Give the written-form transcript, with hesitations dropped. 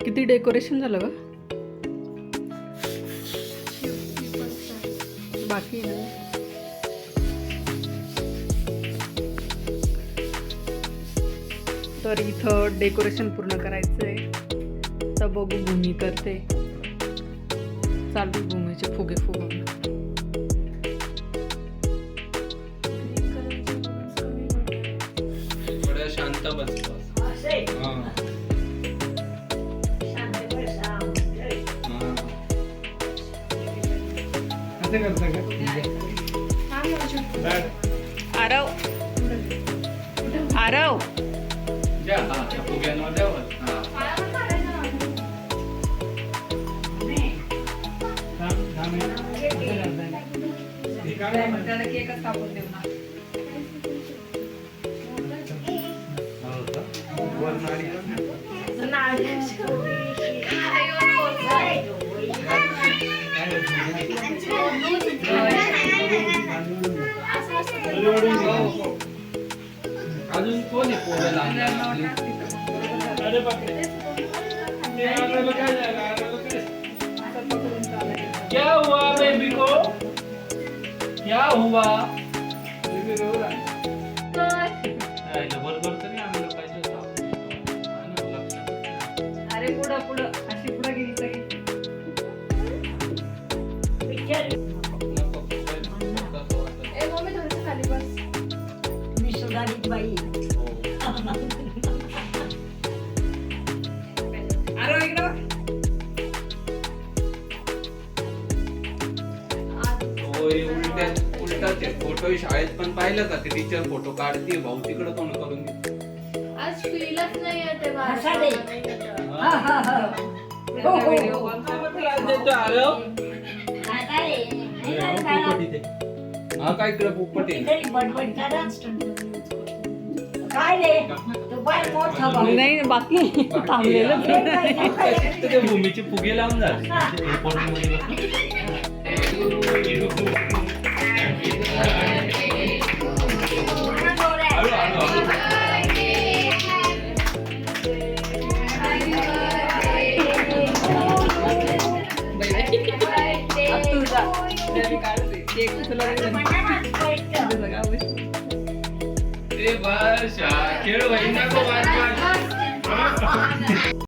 किती डेकोरेशन झालं ग? बाकी आहे ना. तर इथं डेकोरेशन पूर्ण करायचंय. तर बघू भूमी करते. चालू भूमीचे फुगे फुगवणं. थोडं शांत बसतो. आरव आरव द्या हा त्या फुग्यांवर द्यावं. त्याला केकच कापून देऊ ना. अजून कोण आहे पोराला? क्या हुआ बेबी को? क्या हुआ? बरोबर तरी आम्हाला पाहिजे होतं. अरे पुढं पुढं अशी पुढं गेली तरी अरे इकडं उलटाचे फोटो शाळेत पण पाहिलं का? ते टीचर फोटो काढते, भाऊ तिकडे तोंड करून देते. आज फीलच नाही येते हा काय इकडे पोपट आहे. नाही बाकी थांबलेलं ते भूमीचे फुगे लावून झाले. खेळ